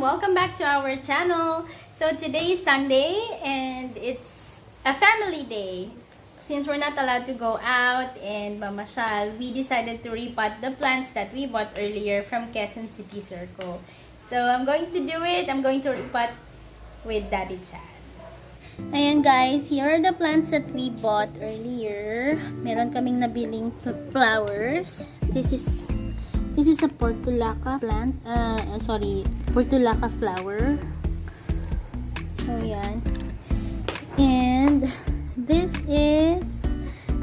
Welcome back to our channel. So today is Sunday and it's a family day. Since we're not allowed to go out and mamasyal, we decided to repot the plants that we bought earlier from Quezon City Circle. So I'm going to do it. I'm going to repot with Daddy Chad. Ayan guys, here are the plants that we bought earlier. Meron kaming nabiling flowers. This is a portulaca plant. Portulaca flower. So, yan. And this is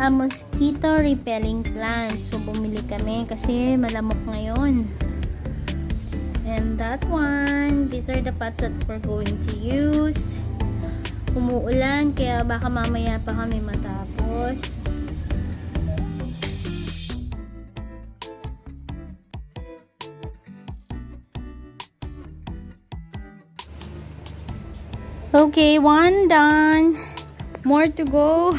a mosquito repelling plant. So, bumili kami kasi malamok ngayon. And that one, these are the pots that we're going to use. Umuulan, kaya baka mamaya pa kami matapos. Okay, one done. More to go.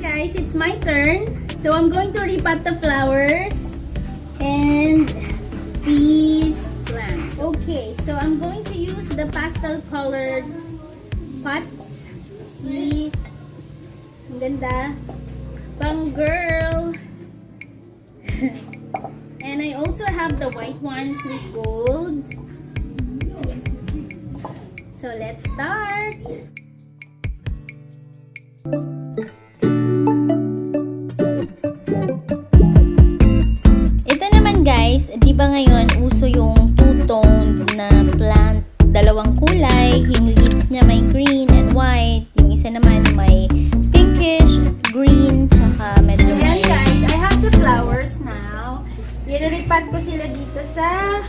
Guys, it's my turn. So I'm going to repot the flowers and these plants. Okay, so I'm going to use the pastel colored pots. See? Ang ganda. Pang girl. And I also have the white ones with gold. So let's start. Guys, di ba ngayon uso yung two-toned na plant, dalawang kulay, yung leaves niya may green and white, yung isa naman may pinkish, green, tsaka medyo yan guys, I have the flowers now. Nirepot ko sila dito sa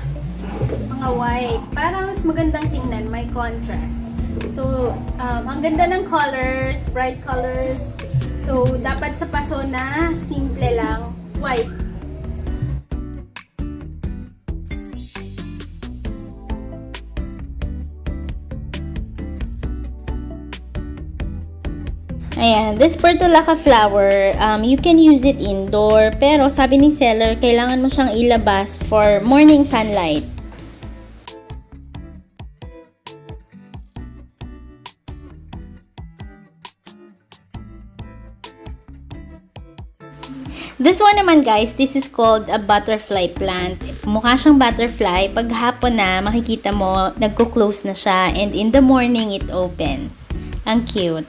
mga white, para mas magandang tingnan, may contrast. So, ang ganda ng colors, bright colors. So, dapat sa paso na simple lang, white. Ayan, this portulaca flower, you can use it indoor, pero sabi ni seller, kailangan mo siyang ilabas for morning sunlight. This one naman guys, this is called a butterfly plant. Mukha siyang butterfly, pag hapon na, makikita mo, nagko-close na siya, and in the morning, it opens. Ang cute.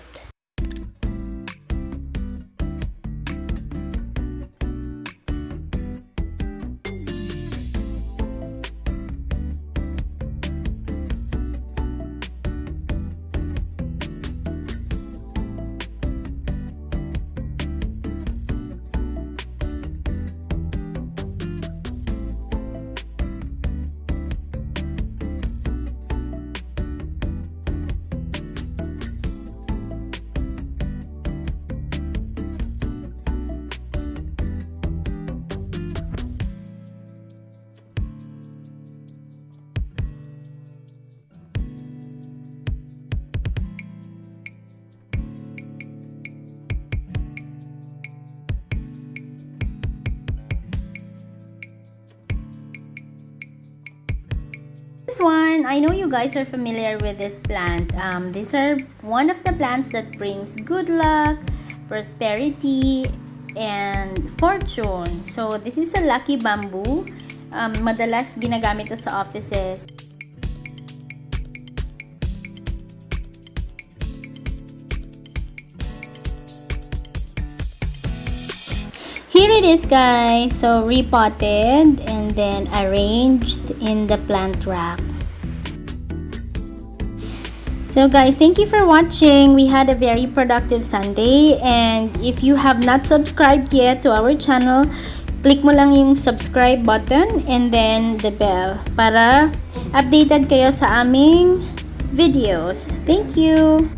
This one, I know you guys are familiar with this plant. These are one of the plants that brings good luck, prosperity, and fortune. So, this is a lucky bamboo. Madalas ginagamit ito sa offices. Here it is guys, so repotted and then arranged in the plant rack. So guys, thank you for watching. We had a very productive Sunday, and if you have not subscribed yet to our channel, click mo lang yung subscribe button and then the bell para updated kayo sa aming videos. Thank you!